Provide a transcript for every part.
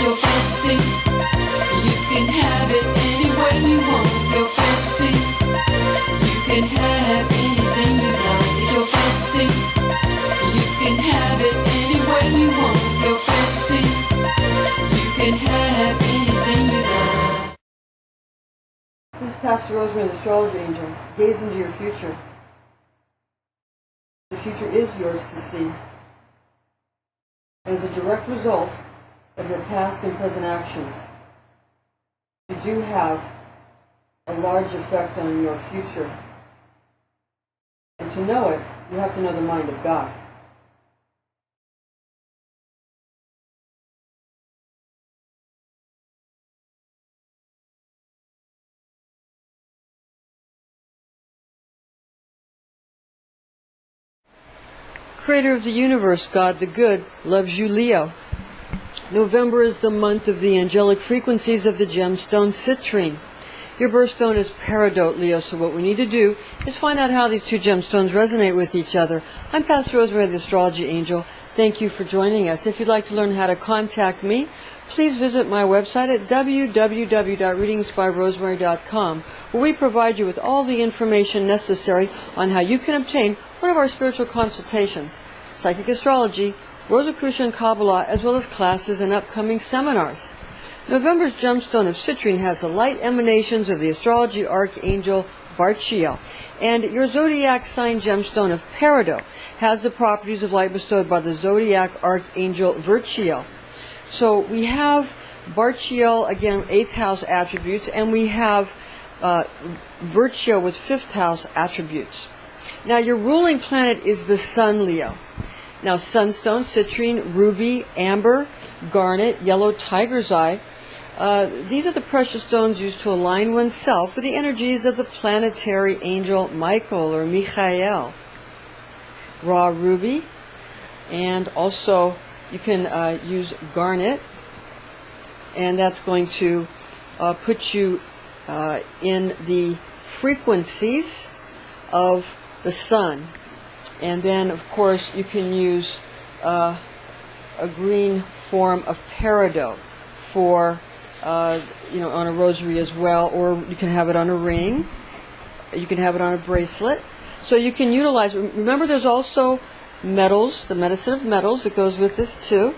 your fancy. You can have it any way you want. Your fancy. You can have anything you like. It's your fancy. You can have it any way you want. Your fancy. You can have anything you like. This is Pastor Rosemary, the Astrology Angel. Gaze into your future. The future is yours to see. As a direct result of your past and present actions, you do have a large effect on your future. And to know it, you have to know the mind of God. Creator of the universe, God the Good, loves you, Leo. November is the month of the angelic frequencies of the gemstone Citrine. Your birthstone is Peridot, Leo, so what we need to do is find out how these two gemstones resonate with each other. I'm Pastor Rosemary, the Astrology Angel. Thank you for joining us. If you'd like to learn how to contact me, please visit my website at www.readingsbyrosemary.com, where we provide you with all the information necessary on how you can obtain one of our spiritual consultations, psychic astrology, Rosicrucian Kabbalah, as well as classes and upcoming seminars. November's gemstone of Citrine has the light emanations of the astrology archangel Barchiel, and your zodiac sign gemstone of Peridot has the properties of light bestowed by the zodiac archangel Virchiel. So we have Barchiel, again, 8th house attributes, and we have Virchiel with 5th house attributes. Now, your ruling planet is the Sun, Leo. Now, sunstone, citrine, ruby, amber, garnet, yellow tiger's eye. These are the precious stones used to align oneself with the energies of the planetary angel Michael or Michael. Raw ruby, and also you can use garnet, and that's going to put you in the frequencies of the sun. And then, of course, you can use a green form of peridot for, on a rosary as well, or you can have it on a ring. You can have it on a bracelet. So you can utilize, remember there's also metals, the medicine of metals that goes with this too.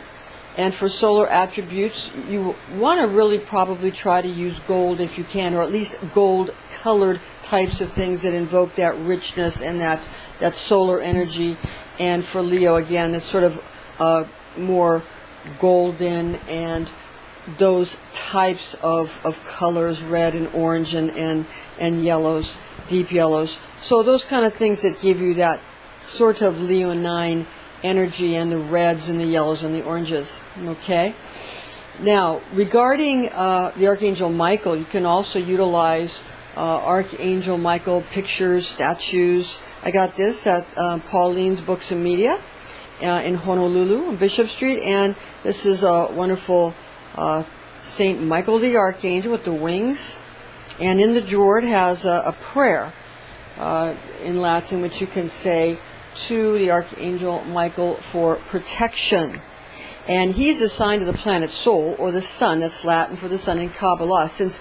And for solar attributes, you want to really probably try to use gold if you can, or at least gold-colored types of things that invoke that richness and that solar energy. And for Leo, again, it's sort of more golden and those types of colors, red and orange and yellows, deep yellows. So those kind of things that give you that sort of leonine energy, and the reds and the yellows and the oranges. Okay? Now, regarding the Archangel Michael, you can also utilize Archangel Michael pictures, statues. I got this at Pauline's Books and Media in Honolulu on Bishop Street, and this is a wonderful Saint Michael the Archangel with the wings, and in the drawer it has a prayer in Latin which you can say to the Archangel Michael for protection. And he's assigned to the planet Sol, or the sun. That's Latin for the sun in Kabbalah, since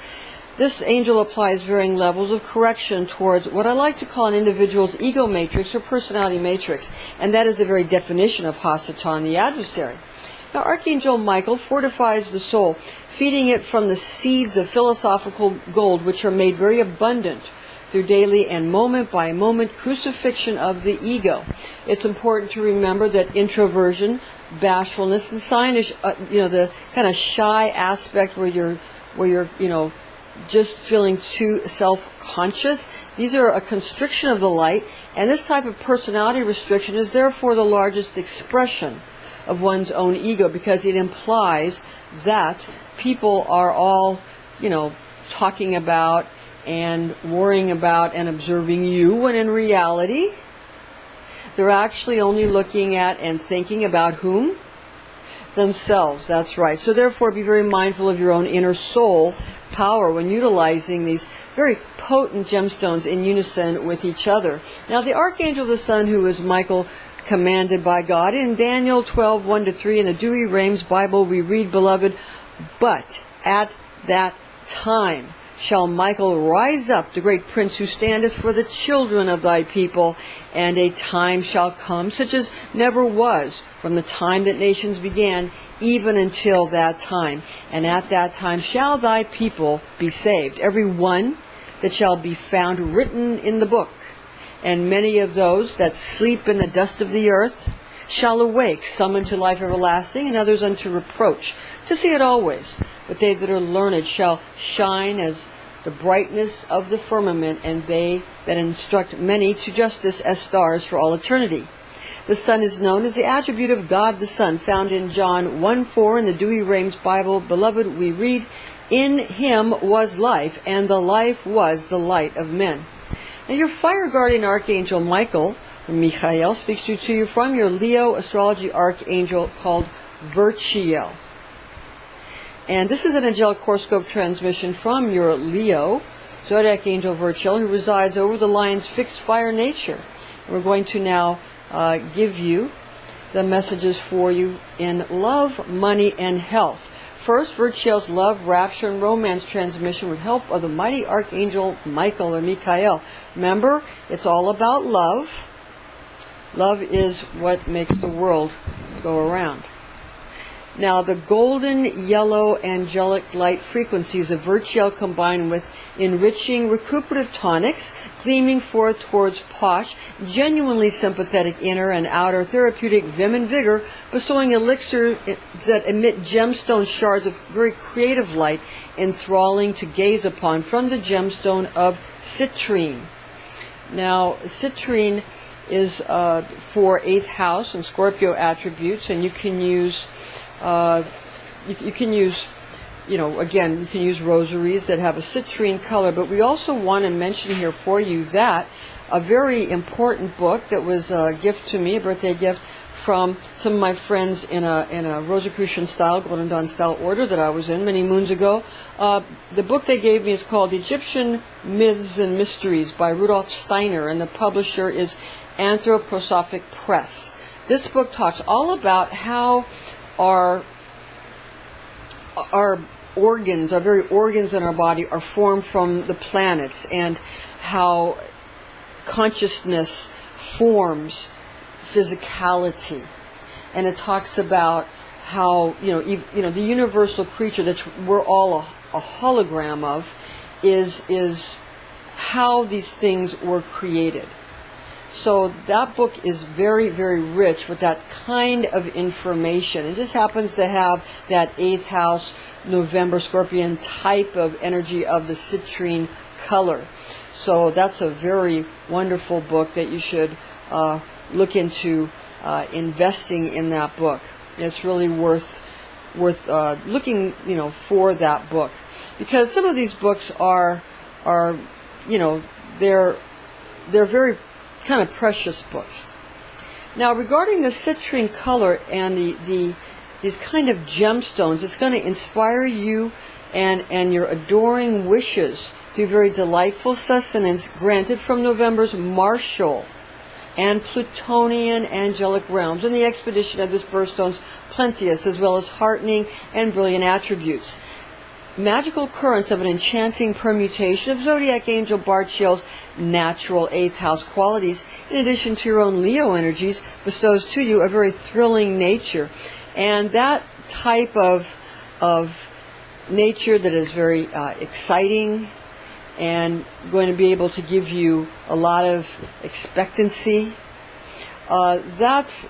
this angel applies varying levels of correction towards what I like to call an individual's ego matrix or personality matrix, and that is the very definition of Hasatan, the adversary. Now, Archangel Michael fortifies the soul, feeding it from the seeds of philosophical gold, which are made very abundant through daily and moment-by-moment crucifixion of the ego. It's important to remember that introversion, bashfulness, and shyness, the kind of shy aspect where you're just feeling too self-conscious, these are a constriction of the light, and this type of personality restriction is therefore the largest expression of one's own ego, because it implies that people are all, talking about and worrying about and observing you, when in reality, they're actually only looking at and thinking about whom? Themselves. That's right. So therefore, be very mindful of your own inner soul power when utilizing these very potent gemstones in unison with each other. Now, the Archangel of the Sun, who is Michael, commanded by God, in Daniel 12:1-3, in the Dewey Rheims Bible, we read, beloved, But at that time shall Michael rise up, the great prince who standeth for the children of thy people, and a time shall come such as never was from the time that nations began, even until that time. And at that time shall thy people be saved, every one that shall be found written in the book. And many of those that sleep in the dust of the earth shall awake, some unto life everlasting, and others unto reproach, to see it always. But they that are learned shall shine as the brightness of the firmament, and they that instruct many to justice as stars for all eternity. The sun is known as the attribute of God the Son, found in John 1:4 in the Dewey Rames Bible. Beloved, we read, in him was life, and the life was the light of men. Now your fire guardian archangel Michael, Michael, speaks to you from your Leo astrology archangel called Virgo. And this is an angelic horoscope transmission from your Leo Zodiac angel Virgo, who resides over the lion's fixed fire nature. And we're going to now give you the messages for you in love, money, and health. First, Virgo's love, rapture, and romance transmission with help of the mighty archangel Michael or Michael. Remember, it's all about love. Love is what makes the world go around. Now, the golden, yellow, angelic light frequencies of Virgo combine with enriching, recuperative tonics, gleaming forth towards posh, genuinely sympathetic inner and outer, therapeutic vim and vigor, bestowing elixir that emit gemstone shards of very creative light, enthralling to gaze upon from the gemstone of Citrine. Now, Citrine is for 8th house and Scorpio attributes, and you can use you can use rosaries that have a citrine color, but we also want to mention here for you that a very important book that was a gift to me, a birthday gift from some of my friends in a Rosicrucian style, Golden Dawn style order that I was in many moons ago. The book they gave me is called Egyptian Myths and Mysteries by Rudolf Steiner, and the publisher is Anthroposophic Press. This book talks all about how our organs, our very organs in our body, are formed from the planets, and how consciousness forms physicality. And it talks about how the universal creature that we're all a hologram of is how these things were created. So that book is very, very rich with that kind of information. It just happens to have that 8th house November Scorpion type of energy of the citrine color. So that's a very wonderful book that you should look into investing in that book. It's really worth looking for that book, because some of these books are they're very kind of precious books. Now, regarding the citrine color and these kind of gemstones, it's going to inspire you and your adoring wishes through very delightful sustenance granted from November's martial and Plutonian angelic realms, and the expedition of this birthstone's plenteous, as well as heartening and brilliant attributes. Magical currents of an enchanting permutation of Zodiac Angel Barchiel's natural 8th house qualities, in addition to your own Leo energies, bestows to you a very thrilling nature. And that type of nature that is very exciting and going to be able to give you a lot of expectancy, that's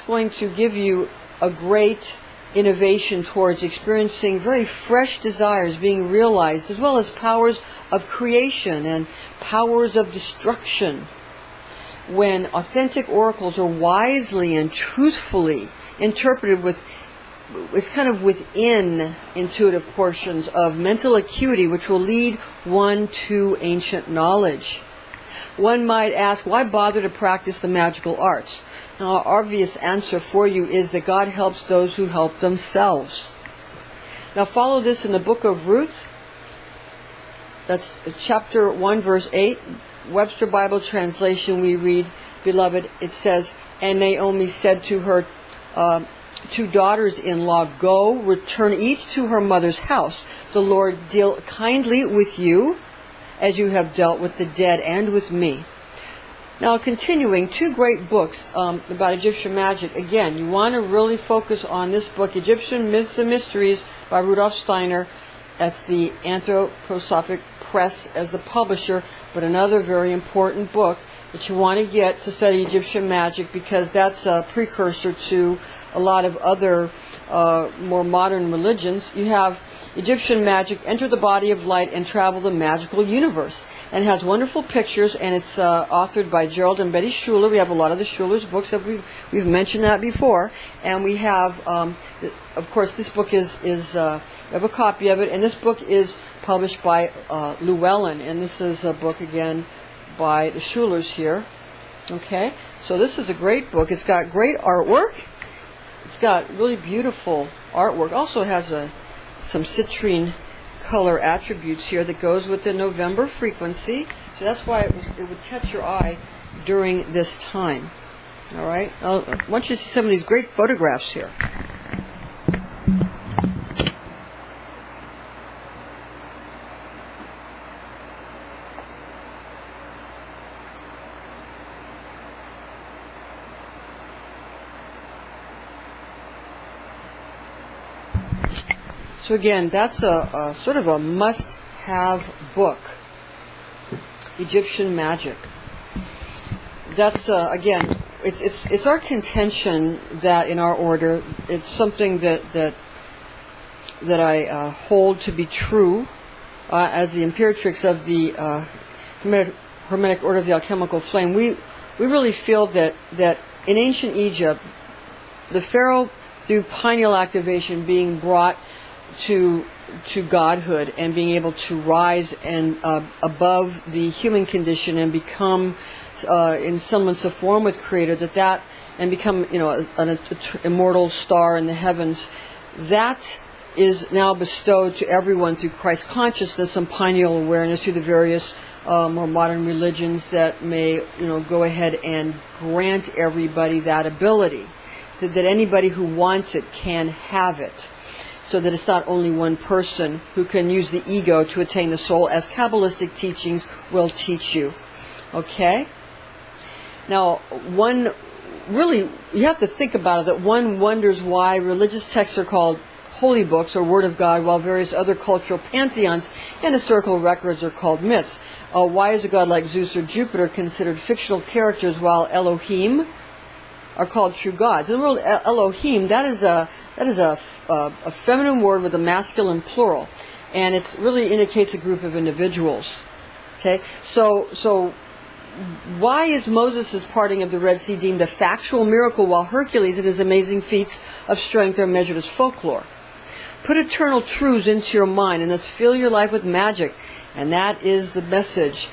going to give you a great innovation towards experiencing very fresh desires being realized, as well as powers of creation and powers of destruction. When authentic oracles are wisely and truthfully interpreted with, it's kind of within intuitive portions of mental acuity, which will lead one to ancient knowledge. One might ask, why bother to practice the magical arts? Now, our obvious answer for you is that God helps those who help themselves. Now, follow this in the book of Ruth. That's chapter 1, verse 8. Webster Bible translation, we read, beloved, it says, and Naomi said to her two daughters-in-law, go, return each to her mother's house. The Lord deal kindly with you as you have dealt with the dead and with me. Now, continuing, two great books about Egyptian magic. Again, you want to really focus on this book, Egyptian Myths and Mysteries by Rudolf Steiner. That's the Anthroposophic Press as the publisher, but another very important book that you want to get to study Egyptian magic, because that's a precursor to a lot of other more modern religions. You have Egyptian Magic, Enter the Body of Light and Travel the Magical Universe. And it has wonderful pictures, and it's authored by Gerald and Betty Schuller. We have a lot of the Schuller's books. We've mentioned that before. And we have, of course, this book is we have a copy of it, and this book is published by Llewellyn. And this is a book, again, by the Schullers here. Okay, so this is a great book. It's got great artwork. It's got really beautiful artwork. Also has some citrine color attributes here that goes with the November frequency. So that's why it would catch your eye during this time. All right. I want you to see some of these great photographs here. So again, that's a sort of a must-have book, Egyptian Magic. That's again, it's our contention that in our order, it's something that I hold to be true as the Imperatrix of the Hermetic Order of the Alchemical Flame. We really feel that in ancient Egypt, the pharaoh, through pineal activation, being brought to godhood and being able to rise and above the human condition and become in semblance of form with Creator, that and become an immortal star in the heavens, that is now bestowed to everyone through Christ consciousness and pineal awareness through the various more modern religions that may go ahead and grant everybody that ability, that anybody who wants it can have it. So that it's not only one person who can use the ego to attain the soul, as Kabbalistic teachings will teach you. Okay? Now, you have to think about it, that one wonders why religious texts are called holy books or Word of God, while various other cultural pantheons and historical records are called myths. Why is a god like Zeus or Jupiter considered fictional characters, while Elohim are called true gods? In the world, Elohim, that is a feminine word with a masculine plural, and it really indicates a group of individuals. Okay, so why is Moses' parting of the Red Sea deemed a factual miracle, while Hercules and his amazing feats of strength are measured as folklore? Put eternal truths into your mind and thus fill your life with magic, and that is the message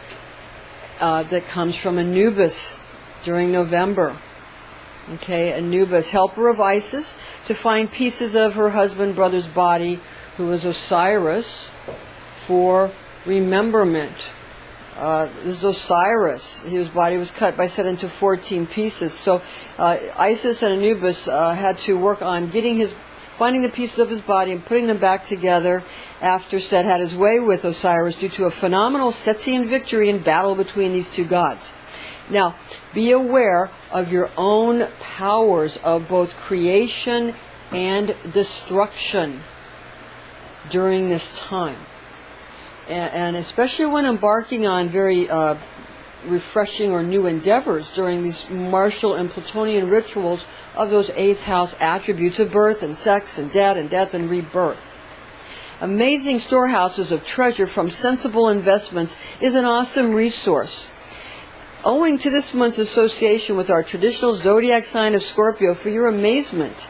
that comes from Anubis during November. Okay, Anubis, helper of Isis, to find pieces of her brother's body, who was Osiris, for rememberment. This is Osiris. His body was cut by Set into 14 pieces. So Isis and Anubis had to work on finding the pieces of his body and putting them back together after Set had his way with Osiris due to a phenomenal Setian victory in battle between these two gods. Now, be aware of your own powers of both creation and destruction during this time. And especially when embarking on very refreshing or new endeavors during these martial and Plutonian rituals of those 8th house attributes of birth and sex and death and rebirth. Amazing storehouses of treasure from sensible investments is an awesome resource. Owing to this month's association with our traditional zodiac sign of Scorpio, for your amazement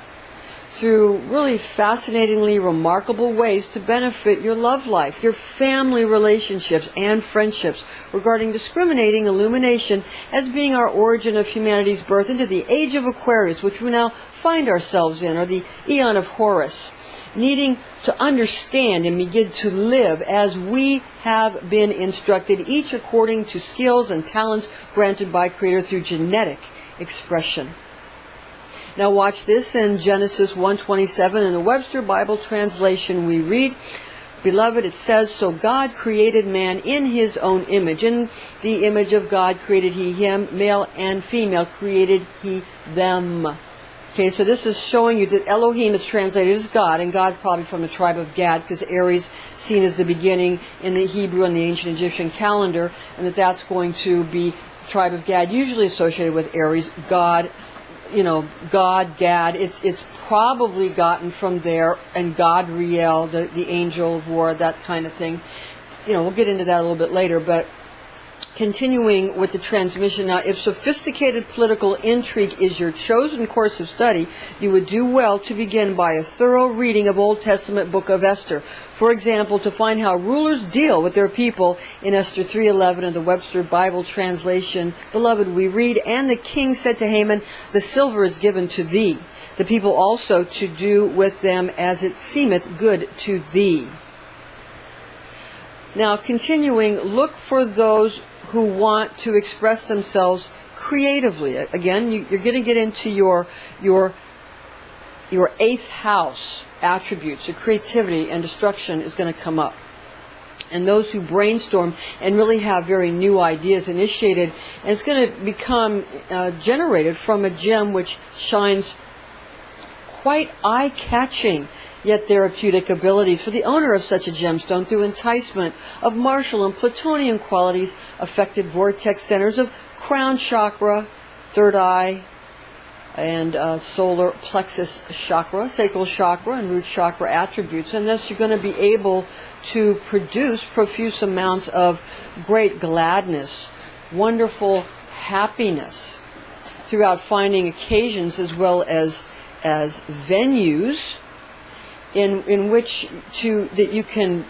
through really fascinatingly remarkable ways to benefit your love life, your family relationships, and friendships, regarding discriminating illumination as being our origin of humanity's birth into the age of Aquarius, which we now find ourselves in, or the Eon of Horus, needing to understand and begin to live as we have been instructed, each according to skills and talents granted by Creator through genetic expression. Now watch this in Genesis 1:27 in the Webster Bible translation. We read, "Beloved," it says, "so God created man in his own image. In the image of God created he him, male and female created he them." Okay, so this is showing you that Elohim is translated as God, and God probably from the tribe of Gad, because Aries seen as the beginning in the Hebrew and the ancient Egyptian calendar, and that's going to be tribe of Gad, usually associated with Aries. God, God, Gad, it's probably gotten from there, and Godriel, the angel of war, that kind of thing. We'll get into that a little bit later, but continuing with the transmission now, if sophisticated political intrigue is your chosen course of study, you would do well to begin by a thorough reading of Old Testament book of Esther. For example, to find how rulers deal with their people in Esther 3:11 in the Webster Bible translation. "Beloved," we read, "and the king said to Haman, the silver is given to thee, the people also to do with them as it seemeth good to thee." Now, continuing, look for those who want to express themselves creatively. Again, you're going to get into your 8th house attributes. Your creativity and destruction is going to come up. And those who brainstorm and really have very new ideas initiated, and it's going to become generated from a gem which shines quite eye-catching yet therapeutic abilities for the owner of such a gemstone through enticement of martial and plutonian qualities, affected vortex centers of crown chakra, third eye, and solar plexus chakra, sacral chakra, and root chakra attributes. And thus you're going to be able to produce profuse amounts of great gladness, wonderful happiness throughout finding occasions as well as venues in which that you can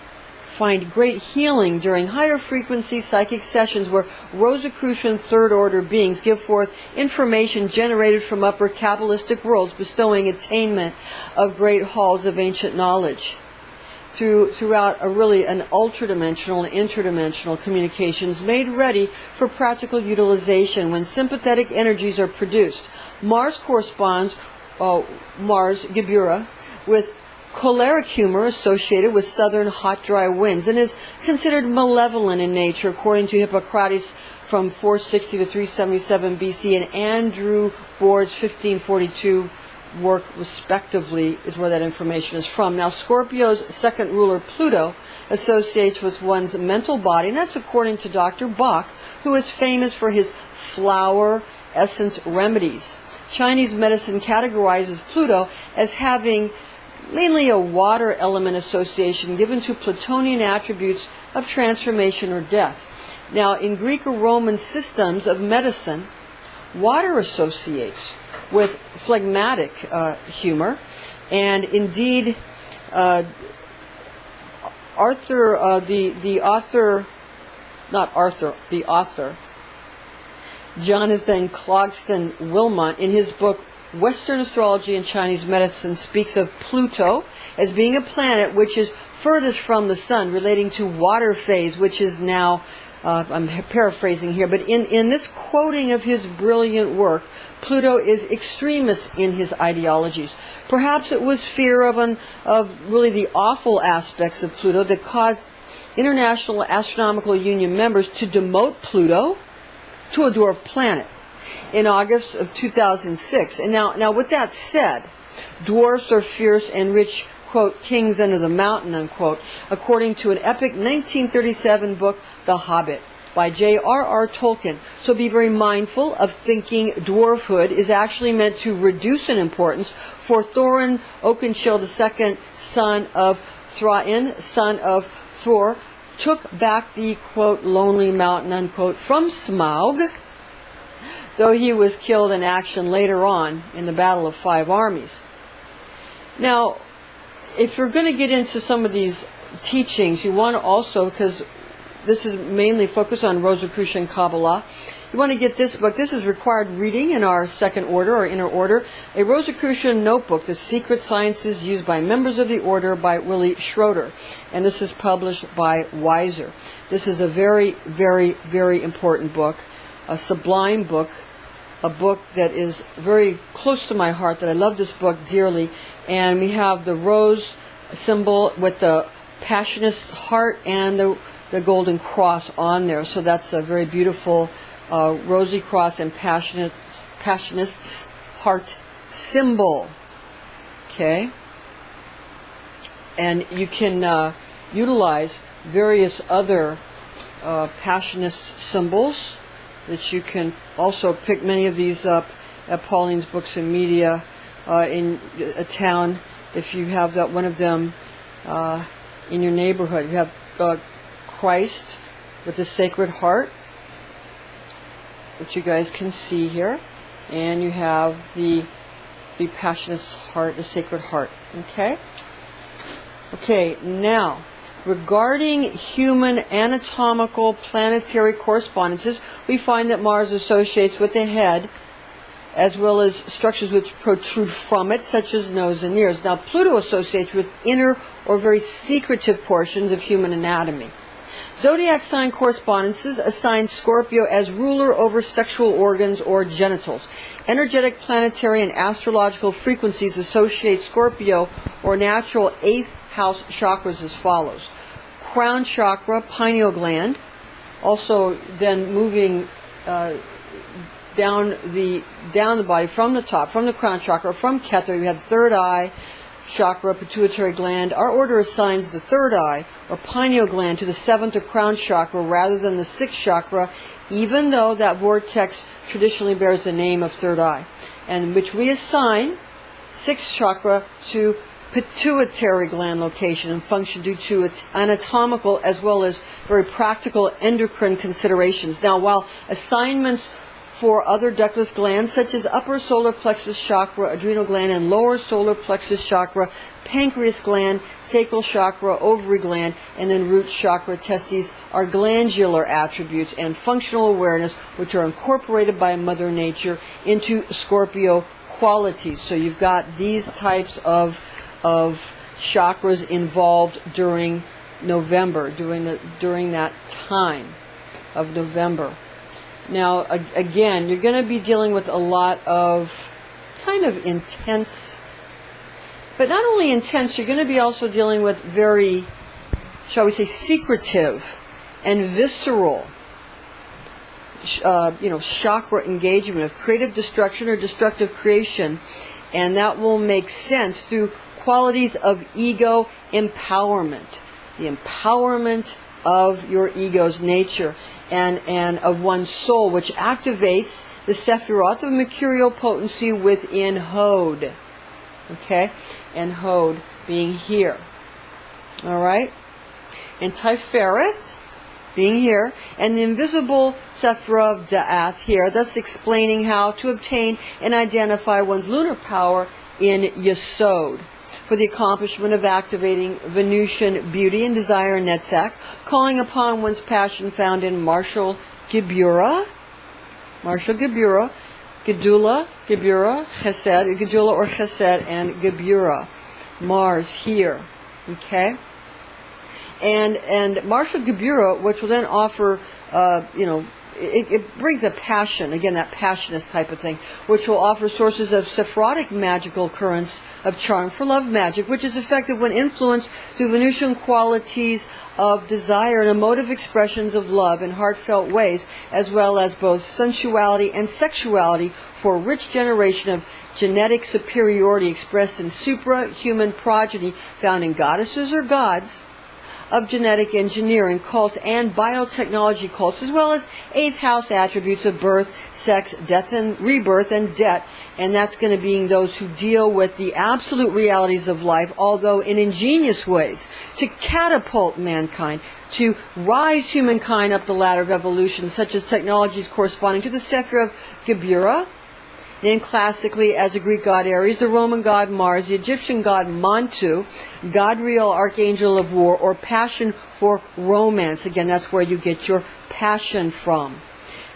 find great healing during higher frequency psychic sessions where Rosicrucian third order beings give forth information generated from upper Kabbalistic worlds, bestowing attainment of great halls of ancient knowledge throughout an ultradimensional and interdimensional communications made ready for practical utilization when sympathetic energies are produced. Mars corresponds, Mars, Gebura, with choleric humor associated with southern hot, dry winds, and is considered malevolent in nature, according to Hippocrates from 460 to 377 BC, and Andrew Board's 1542 work, respectively, is where that information is from. Now, Scorpio's second ruler, Pluto, associates with one's mental body, and that's according to Dr. Bach, who is famous for his flower essence remedies. Chinese medicine categorizes Pluto as having mainly a water element association given to Plutonian attributes of transformation or death. Now, in Greek or Roman systems of medicine, water associates with phlegmatic humor, and indeed, the author, Jonathan Clogston Wilmot, in his book Western Astrology and Chinese Medicine, speaks of Pluto as being a planet which is furthest from the sun, relating to water phase, which is now, I'm paraphrasing here, but in this quoting of his brilliant work, Pluto is extremist in his ideologies. Perhaps it was fear of really the awful aspects of Pluto that caused International Astronomical Union members to demote Pluto to a dwarf planet in August of 2006. And now with that said, dwarfs are fierce and rich, quote, kings under the mountain, unquote, according to an epic 1937 book, The Hobbit, by J.R.R. Tolkien. So be very mindful of thinking dwarfhood is actually meant to reduce in importance, for Thorin Oakenshield II, son of Thrain, son of Thor, took back the, quote, lonely mountain, unquote, from Smaug, though he was killed in action later on in the Battle of Five Armies. Now, if you're going to get into some of these teachings, you want to also, because this is mainly focused on Rosicrucian Kabbalah, you want to get this book. This is required reading in our second order or inner order, a Rosicrucian notebook, The Secret Sciences Used by Members of the Order, by Willie Schroeder. And this is published by Weiser. This is a very, very, very important book, a sublime book, a book that is very close to my heart, that I love this book dearly. And we have the rose symbol with the passionist's heart and the golden cross on there. So that's a very beautiful rosy cross and passionist's heart symbol. Okay. And you can utilize various other passionist symbols that you can also pick many of these up at Pauline's Books and Media in a town. If you have that one of them in your neighborhood, you have Christ with the Sacred Heart, which you guys can see here, and you have the Passionist's Heart, the Sacred Heart. Okay, now regarding human anatomical planetary correspondences, we find that Mars associates with the head as well as structures which protrude from it, such as nose and ears. Now, Pluto associates with inner or very secretive portions of human anatomy. Zodiac sign correspondences assign Scorpio as ruler over sexual organs or genitals. Energetic, planetary, and astrological frequencies associate Scorpio or natural 8th house chakras as follows. Crown chakra, pineal gland, also then moving down the body from the top, from the crown chakra, from Keter, you have third eye chakra, pituitary gland. Our order assigns the third eye or pineal gland to the 7th or crown chakra rather than the 6th chakra, even though that vortex traditionally bears the name of third eye, and which we assign 6th chakra to pituitary gland location and function due to its anatomical as well as very practical endocrine considerations. Now, while assignments for other ductless glands such as upper solar plexus chakra, adrenal gland, and lower solar plexus chakra, pancreas gland, sacral chakra, ovary gland, and then root chakra, testes, are glandular attributes and functional awareness which are incorporated by Mother Nature into Scorpio qualities. So you've got these types of chakras involved during November, during that time of November. Now, again, you're going to be dealing with a lot of kind of intense, but not only intense, you're going to be also dealing with very, shall we say, secretive and visceral, chakra engagement of creative destruction or destructive creation, and that will make sense through qualities of ego empowerment, the empowerment of your ego's nature and of one's soul, which activates the Sephirot of mercurial potency within Hod. Okay? And Hod being here. Alright? And Tifereth being here, and the invisible Sephirah of Da'ath here, thus explaining how to obtain and identify one's lunar power in Yesod, for the accomplishment of activating Venusian beauty and desire in Netzach, calling upon one's passion found in Marshal Gebura, Gedula, Gebura, Chesed, Gedula or Chesed, and Gebura, Mars here, okay? And Marshal Gebura, which will then offer, it brings a passion, again, that passionist type of thing, which will offer sources of Sephirotic magical currents of charm for love magic, which is effective when influenced through Venusian qualities of desire and emotive expressions of love in heartfelt ways, as well as both sensuality and sexuality for a rich generation of genetic superiority expressed in suprahuman progeny found in goddesses or gods of genetic engineering cults and biotechnology cults, as well as 8th house attributes of birth, sex, death, and rebirth, and debt. And that's going to be those who deal with the absolute realities of life, although in ingenious ways, to catapult mankind, to rise humankind up the ladder of evolution, such as technologies corresponding to the Sephir of Gebura, named classically as the Greek god Aries, the Roman god Mars, the Egyptian god Montu, Godriel, archangel of war, or passion for romance. Again, that's where you get your passion from.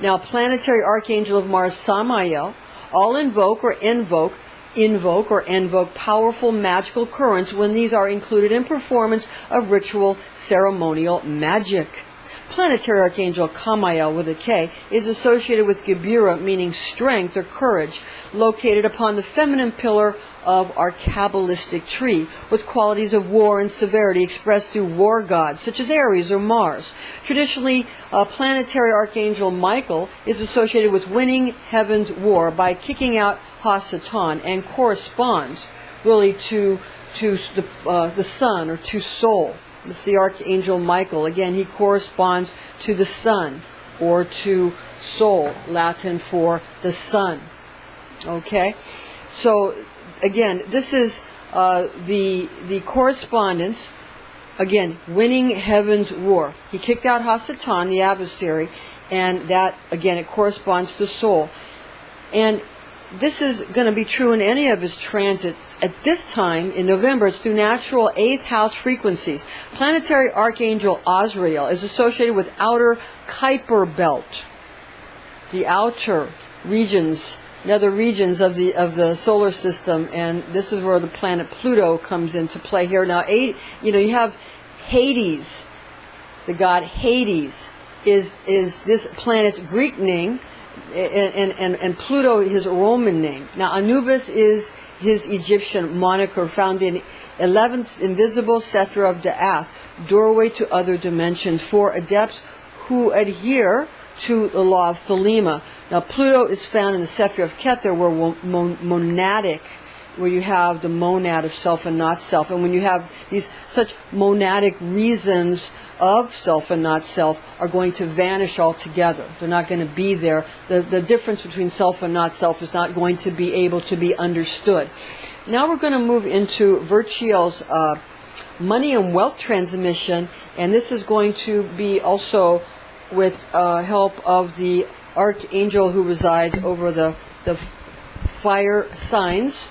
Now, planetary archangel of Mars, Samael, all invoke powerful magical currents when these are included in performance of ritual ceremonial magic. Planetary Archangel Kamael with a K is associated with Gebura, meaning strength or courage, located upon the feminine pillar of our Kabbalistic tree, with qualities of war and severity expressed through war gods, such as Aries or Mars. Traditionally, Planetary Archangel Michael is associated with winning heaven's war by kicking out Hasatan, and corresponds really to the sun, or to soul. It's the Archangel Michael. Again, he corresponds to the sun or to soul, Latin for the sun. Okay? So, again, this is the correspondence. Again, winning heaven's war. He kicked out Hasatan, the adversary, and that, again, it corresponds to soul. And this is going to be true in any of his transits. At this time, in November, it's through natural 8th house frequencies. Planetary Archangel Azrael is associated with outer Kuiper belt, the outer regions, nether regions of the solar system, and this is where the planet Pluto comes into play here. Now, you have Hades, the god Hades, is this planet's Greek name, and Pluto his Roman name. Now, Anubis is his Egyptian moniker, found in 11th invisible Sapphire of Da'ath, doorway to other dimensions, for adepts who adhere to the law of Thelema. Now, Pluto is found in the Sapphire of Kether, where monadic, where you have the monad of self and not self. And when you have these such monadic reasons of self and not self are going to vanish altogether. They're not going to be there. The difference between self and not self is not going to be able to be understood. Now we're going to move into Virtuel's money and wealth transmission, and this is going to be also with help of the archangel who resides over the fire signs,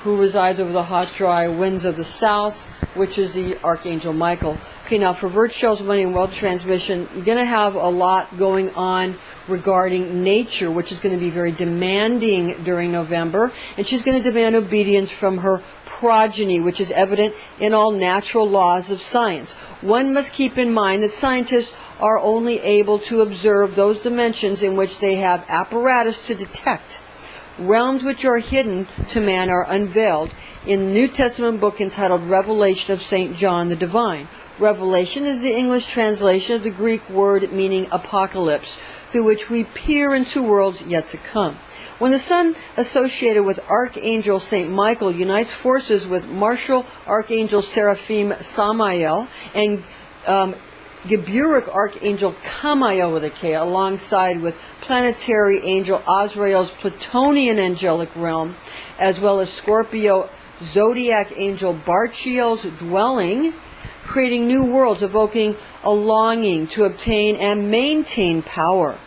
who resides over the hot, dry winds of the south, which is the Archangel Michael. Okay, now for Virtuel's money and wealth transmission, you're going to have a lot going on regarding nature, which is going to be very demanding during November, and she's going to demand obedience from her progeny, which is evident in all natural laws of science. One must keep in mind that scientists are only able to observe those dimensions in which they have apparatus to detect. Realms which are hidden to man are unveiled in the New Testament book entitled Revelation of St. John the Divine. Revelation is the English translation of the Greek word meaning apocalypse, through which we peer into worlds yet to come. When the sun associated with Archangel St. Michael unites forces with martial Archangel Seraphim Samael and Geburic Archangel Kamael with a K, alongside with planetary angel Azrael's Plutonian angelic realm, as well as Scorpio Zodiac angel Barchiel's dwelling, creating new worlds, evoking a longing to obtain and maintain power.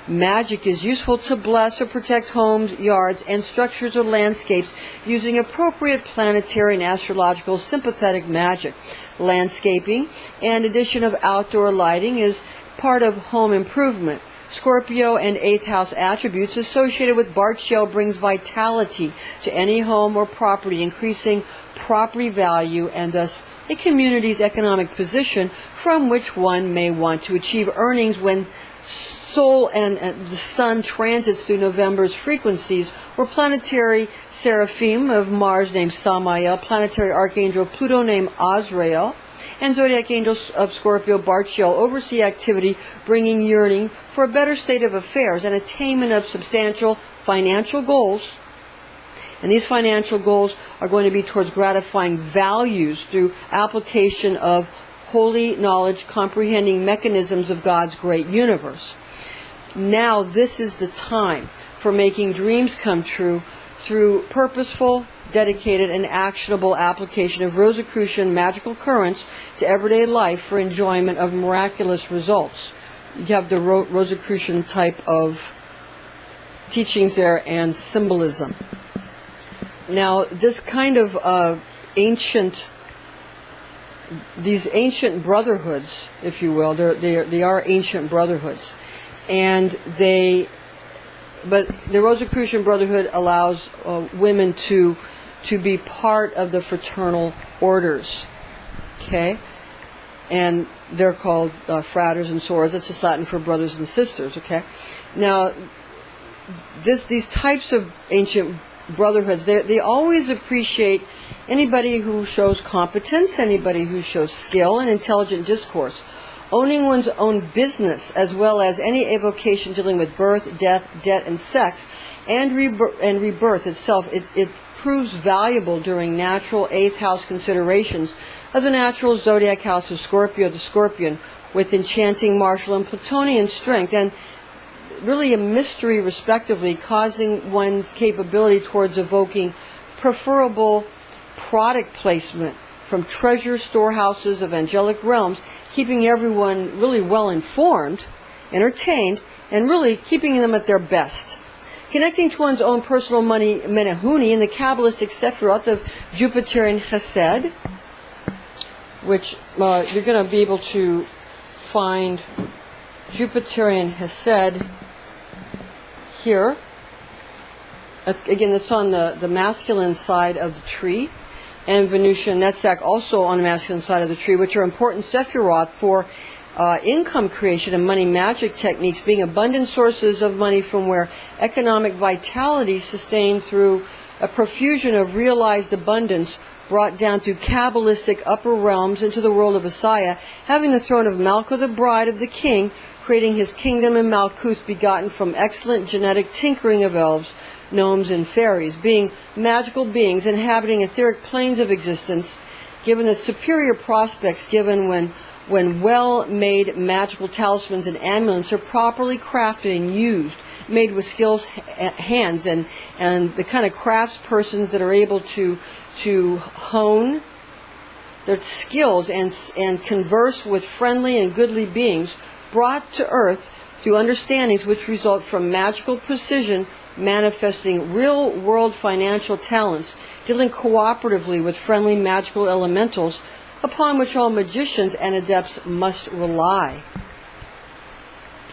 Magic is useful to bless or protect homes, yards, and structures or landscapes using appropriate planetary and astrological sympathetic magic. Landscaping and addition of outdoor lighting is part of home improvement. Scorpio and 8th house attributes associated with Barchiel brings vitality to any home or property, increasing property value and thus a community's economic position from which one may want to achieve earnings. When Sol and the Sun transits through November's frequencies, were planetary seraphim of Mars named Samael, planetary archangel of Pluto named Azrael, and zodiac angels of Scorpio Barchiel oversee activity, bringing yearning for a better state of affairs and attainment of substantial financial goals. And these financial goals are going to be towards gratifying values through application of holy knowledge, comprehending mechanisms of God's great universe. Now this is the time for making dreams come true through purposeful, dedicated, and actionable application of Rosicrucian magical currents to everyday life for enjoyment of miraculous results. You have the Rosicrucian type of teachings there and symbolism. Now, this kind of these ancient brotherhoods, if you will, they are ancient brotherhoods, and but the Rosicrucian Brotherhood allows women to be part of the fraternal orders. Okay, and they're called fraters and sorors. That's just Latin for brothers and sisters, okay? Now, these types of ancient brotherhoods, they always appreciate anybody who shows competence, anybody who shows skill and intelligent discourse. Owning one's own business, as well as any evocation dealing with birth, death, debt, and sex, and rebirth itself, it proves valuable during natural 8th house considerations of the natural zodiac house of Scorpio, the Scorpion, with enchanting, martial, and Plutonian strength, and really a mystery, respectively, causing one's capability towards evoking preferable product placement from treasure storehouses of angelic realms, keeping everyone really well informed, entertained, and really keeping them at their best. Connecting to one's own personal money, Menehuni, in the Kabbalistic Sephirot of Jupiterian Chesed, which you're going to be able to find Jupiterian Chesed here. Again, it's on the masculine side of the tree, and Venusian Netzach also on the masculine side of the tree, which are important Sephirot for income creation and money magic techniques, being abundant sources of money from where economic vitality sustained through a profusion of realized abundance brought down through Kabbalistic upper realms into the world of Asaya, having the throne of Malkuth, the bride of the king, creating his kingdom in Malkuth, begotten from excellent genetic tinkering of elves, gnomes, and fairies, being magical beings inhabiting etheric planes of existence, given the superior prospects given when well-made magical talismans and amulets are properly crafted and used, made with skilled hands, and the kind of craftspersons that are able to hone their skills and converse with friendly and goodly beings brought to earth through understandings which result from magical precision, manifesting real-world financial talents, dealing cooperatively with friendly magical elementals, upon which all magicians and adepts must rely.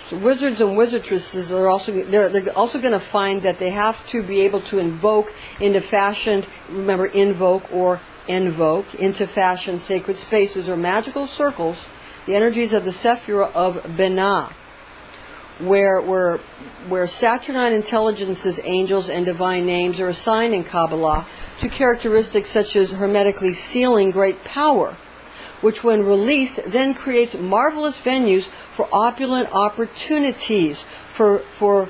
So wizards and wizardresses are they're also going to find that they have to be able to invoke into fashion, remember invoke or invoke, into fashion sacred spaces or magical circles, the energies of the Sephirah of Binah, where Saturnine intelligences, angels, and divine names are assigned in Kabbalah to characteristics such as hermetically sealing great power, which when released then creates marvelous venues for opulent opportunities, for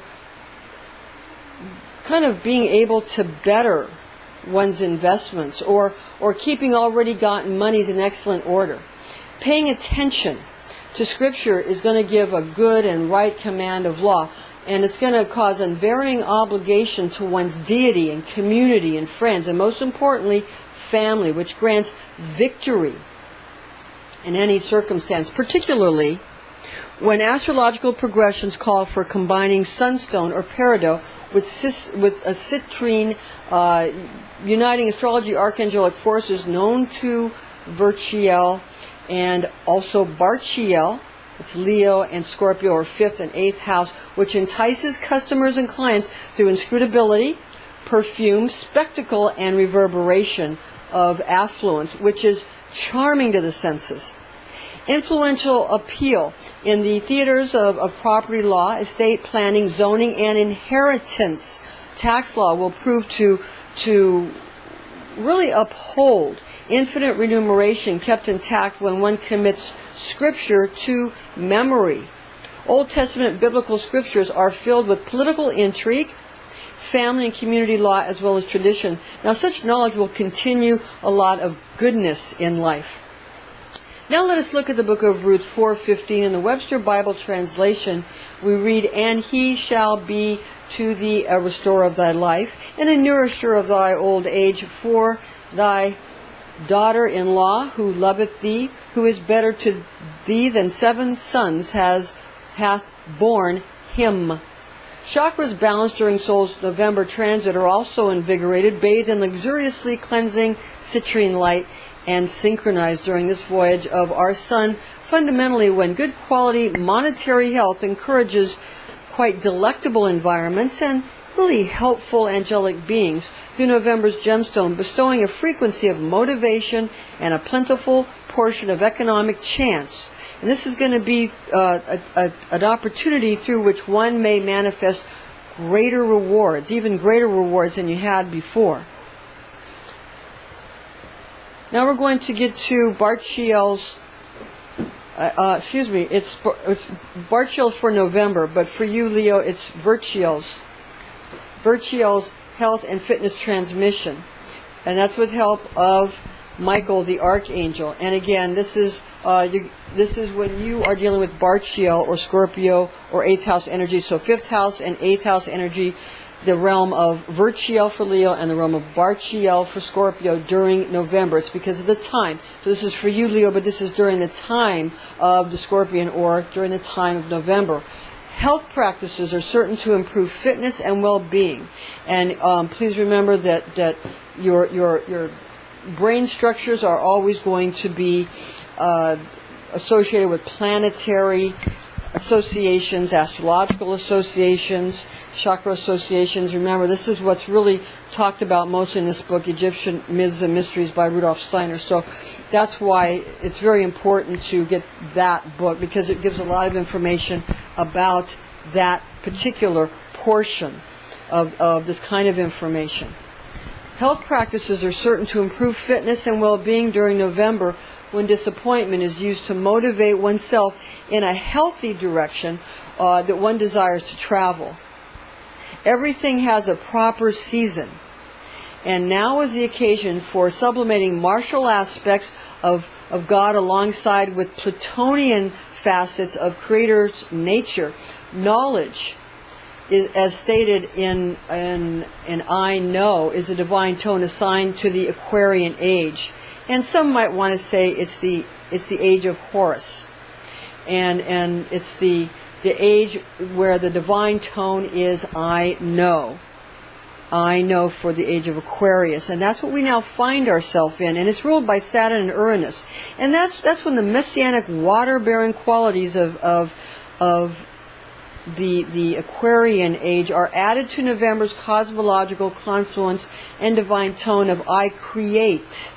kind of being able to better one's investments or keeping already gotten monies in excellent order. Paying attention to Scripture is going to give a good and right command of law, and it's going to cause unvarying obligation to one's deity and community and friends, and most importantly, family, which grants victory in any circumstance, particularly when astrological progressions call for combining sunstone or peridot with a citrine, uniting astrology archangelic forces known to Virchiel and also Barchiel. It's Leo and Scorpio, or 5th and 8th house, which entices customers and clients through inscrutability, perfume, spectacle, and reverberation of affluence, which is charming to the senses. Influential appeal in the theaters of property law, estate planning, zoning, and inheritance. Tax law will prove to really uphold infinite remuneration kept intact when one commits Scripture to memory. Old Testament biblical scriptures are filled with political intrigue, family and community law, as well as tradition. Now, such knowledge will continue a lot of goodness in life. Now let us look at the book of Ruth 4:15. In the Webster Bible translation, we read, "And he shall be to thee a restorer of thy life, and a nourisher of thy old age, for thy daughter-in-law who loveth thee, who is better to thee than 7 sons, hath borne him." Chakras balanced during Sol's November transit are also invigorated, bathed in luxuriously cleansing citrine light, and synchronized during this voyage of our sun, fundamentally when good quality monetary health encourages quite delectable environments and really helpful angelic beings through November's gemstone, bestowing a frequency of motivation and a plentiful portion of economic chance. And this is going to be an opportunity through which one may manifest greater rewards, even greater rewards than you had before. Now we're going to get to Barchiel's, it's Barchiel's for November, but for you, Leo, it's Virchiel's health and fitness transmission. And that's with help of Michael, the Archangel. And again, this is when you are dealing with Barchiel or Scorpio or 8th house energy. So 5th house and 8th house energy, the realm of Virchiel for Leo and the realm of Barchiel for Scorpio during November. It's because of the time. So this is for you, Leo, but this is during the time of the Scorpion or during the time of November. Health practices are certain to improve fitness and well-being. And please remember that your brain structures are always going to be associated with planetary associations, astrological associations, chakra associations. Remember, this is what's really talked about most in this book, Egyptian Myths and Mysteries by Rudolf Steiner. So that's why it's very important to get that book, because it gives a lot of information about that particular portion of this kind of information. Health practices are certain to improve fitness and well-being during November, when disappointment is used to motivate oneself in a healthy direction that one desires to travel. Everything has a proper season, and now is the occasion for sublimating martial aspects of God alongside with Plutonian facets of Creator's nature. Knowledge is, as stated in I Know, is a divine tone assigned to the Aquarian age. And some might want to say it's the age of Horus, and it's the age where the divine tone is I know for the age of Aquarius, and that's what we now find ourselves in. And it's ruled by Saturn and Uranus, and that's when the messianic water-bearing qualities of the Aquarian age are added to November's cosmological confluence and divine tone of I create,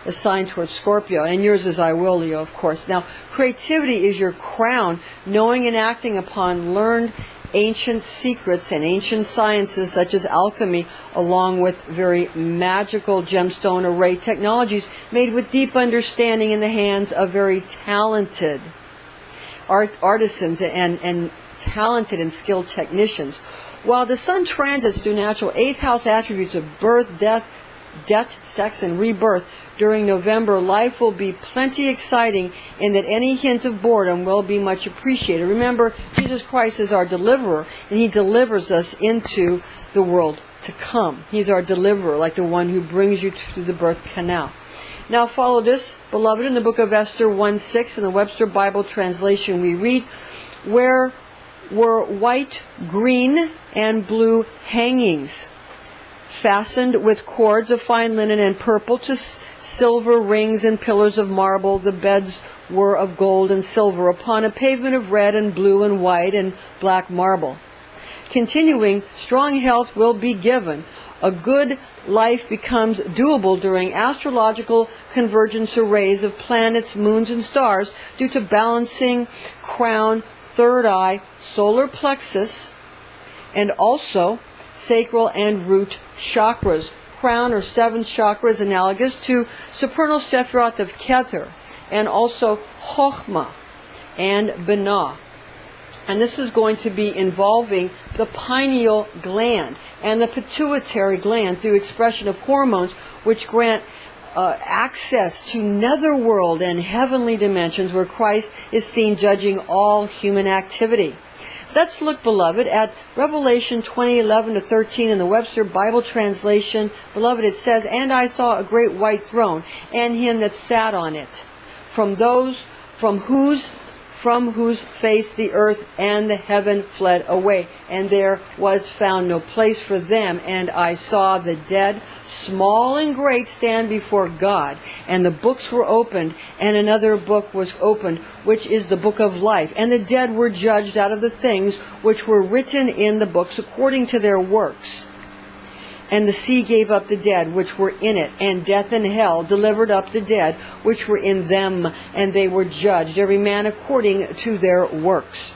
assigned towards Scorpio, and yours is I will, Leo, of course. Now, creativity is your crown, knowing and acting upon learned ancient secrets and ancient sciences such as alchemy, along with very magical gemstone array technologies made with deep understanding in the hands of very talented artisans and talented and skilled technicians. While the sun transits through natural 8th house attributes of birth, death, sex, and rebirth during November, life will be plenty exciting in that any hint of boredom will be much appreciated. Remember, Jesus Christ is our deliverer, and he delivers us into the world to come. He's our deliverer, like the one who brings you through the birth canal. Now follow this, beloved, in the book of Esther 1:6 in the Webster Bible translation we read, where were white, green, and blue hangings fastened with cords of fine linen and purple to silver rings and pillars of marble. The beds were of gold and silver upon a pavement of red and blue and white and black marble. Continuing, strong health will be given. A good life becomes doable during astrological convergence arrays of planets, moons, and stars due to balancing crown, third eye, solar plexus, and also sacral and root chakras. Crown or seventh chakra is analogous to supernal Sephiroth of Keter, and also Chokhmah and Binah. And this is going to be involving the pineal gland and the pituitary gland through expression of hormones which grant access to netherworld and heavenly dimensions where Christ is seen judging all human activity. Let's look, beloved, at Revelation 20:11-13 in the Webster Bible translation. Beloved, it says, "And I saw a great white throne, and him that sat on it, from whose from whose face the earth and the heaven fled away, and there was found no place for them. And I saw the dead, small and great, stand before God, and the books were opened, and another book was opened, which is the book of life. And the dead were judged out of the things which were written in the books according to their works. And the sea gave up the dead which were in it, and death and hell delivered up the dead which were in them, and they were judged, every man according to their works.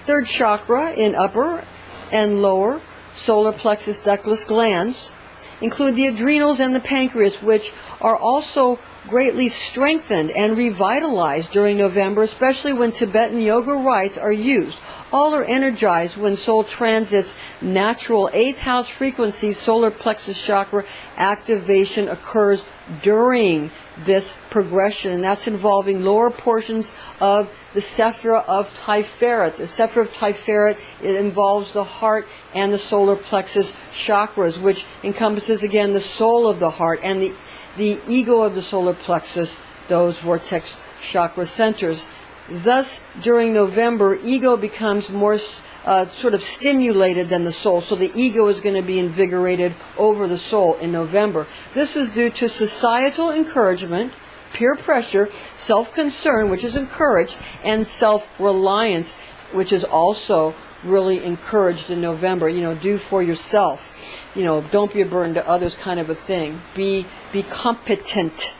Third chakra, in upper and lower solar plexus ductless glands, include the adrenals and the pancreas, which are also greatly strengthened and revitalized during November, especially when Tibetan yoga rites are used. All are energized when soul transits natural 8th house frequency. Solar plexus chakra activation occurs during this progression, and that's involving lower portions of the Sephira of Tiferet. The Sephira of Tiferet, it involves the heart and the solar plexus chakras, which encompasses again the soul of the heart and the ego of the solar plexus, those vortex chakra centers. Thus, during November, ego becomes more sort of stimulated than the soul. So the ego is going to be invigorated over the soul in November. This is due to societal encouragement, peer pressure, self-concern, which is encouraged, and self-reliance, which is also really encouraged in November. You know, do for yourself. You know, don't be a burden to others, kind of a thing. Be competent.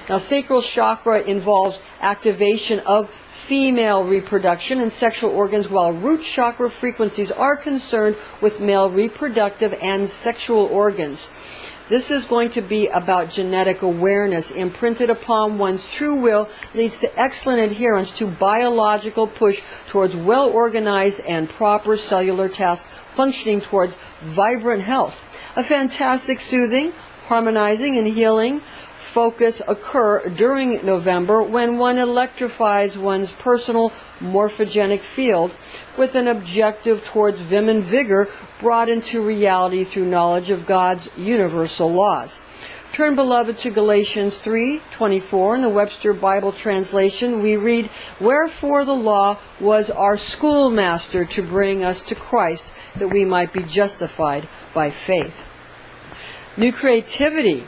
Now, sacral chakra involves activation of female reproduction and sexual organs, while root chakra frequencies are concerned with male reproductive and sexual organs. This is going to be about genetic awareness imprinted upon one's true will, leads to excellent adherence to biological push towards well-organized and proper cellular task functioning towards vibrant health. A fantastic soothing, harmonizing, and healing focus occur during November when one electrifies one's personal morphogenic field with an objective towards vim and vigor brought into reality through knowledge of God's universal laws. Turn, beloved, to Galatians 3:24 in the Webster Bible translation. We read, "Wherefore the law was our schoolmaster to bring us to Christ, that we might be justified by faith." New creativity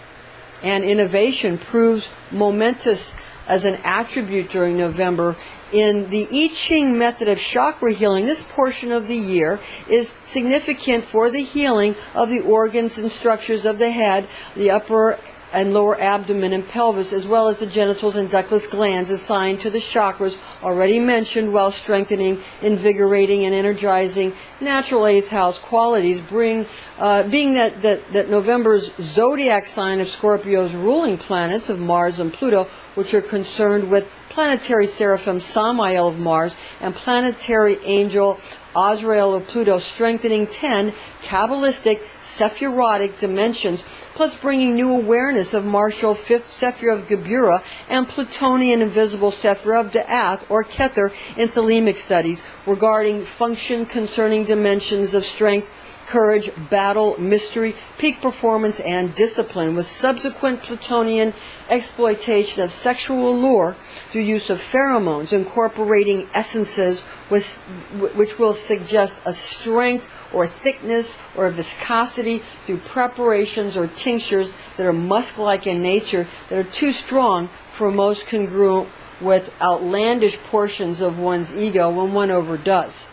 and innovation proves momentous as an attribute during November. In the I Ching method of chakra healing, this portion of the year is significant for the healing of the organs and structures of the head, the upper and lower abdomen and pelvis, as well as the genitals and ductless glands assigned to the chakras already mentioned, while strengthening, invigorating, and energizing natural 8th house qualities. Being that November's zodiac sign of Scorpio's ruling planets of Mars and Pluto, which are concerned with planetary seraphim Samael of Mars and planetary angel Azrael of Pluto, strengthening 10 Kabbalistic Sephirotic dimensions, plus bringing new awareness of martial 5th Sephira of Geburah and Plutonian invisible Sephira of Da'ath or Kether in thelemic studies regarding function concerning dimensions of strength, courage, battle, mystery, peak performance, and discipline, with subsequent Plutonian exploitation of sexual allure through use of pheromones, incorporating essences which will suggest a strength or thickness or viscosity through preparations or tinctures that are musk-like in nature, that are too strong for most congruent with outlandish portions of one's ego when one overdoes.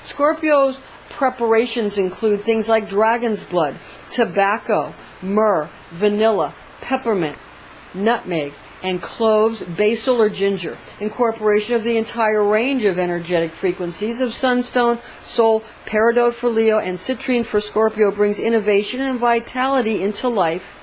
Scorpio's preparations include things like dragon's blood, tobacco, myrrh, vanilla, peppermint, nutmeg, and cloves, basil, or ginger. Incorporation of the entire range of energetic frequencies of sunstone, soul, peridot for Leo, and citrine for Scorpio brings innovation and vitality into life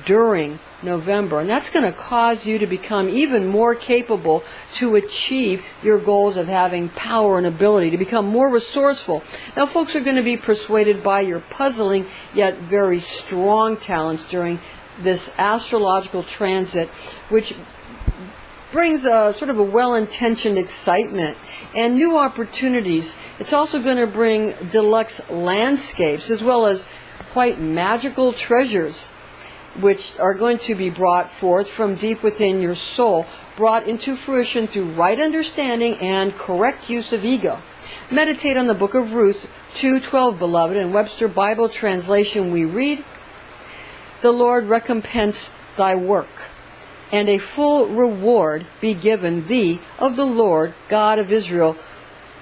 during November. And that's going to cause you to become even more capable to achieve your goals of having power and ability, to become more resourceful. Now, folks are going to be persuaded by your puzzling yet very strong talents during this astrological transit, which brings a sort of a well-intentioned excitement and new opportunities. It's also going to bring deluxe landscapes as well as quite magical treasures, which are going to be brought forth from deep within your soul, brought into fruition through right understanding and correct use of ego. Meditate on the book of Ruth 2:12, beloved. In Webster Bible translation we read, "The Lord recompense thy work, and a full reward be given thee of the Lord God of Israel,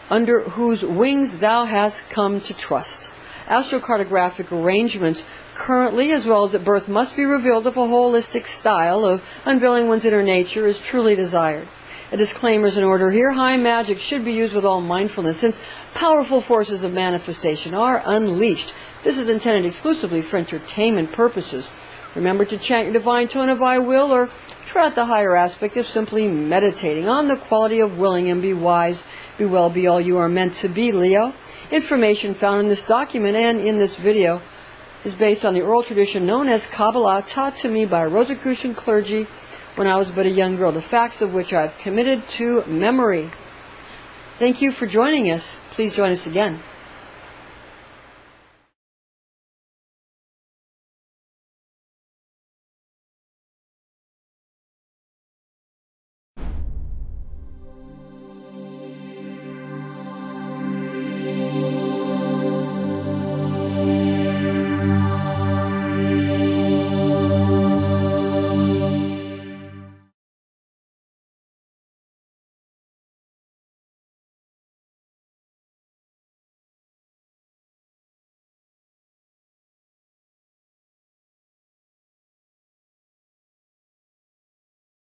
under whose wings thou hast come to trust." Astrocartographic arrangements currently, as well as at birth, must be revealed if a holistic style of unveiling one's inner nature is truly desired. A disclaimer is in order here. High magic should be used with all mindfulness, since powerful forces of manifestation are unleashed. This is intended exclusively for entertainment purposes. Remember to chant your divine tone of "I will," or try out the higher aspect of simply meditating on the quality of willing, and be wise, be well, be all you are meant to be, Leo. Information found in this document and in this video is based on the oral tradition known as Kabbalah, taught to me by Rosicrucian clergy when I was but a young girl, the facts of which I have committed to memory. Thank you for joining us. Please join us again.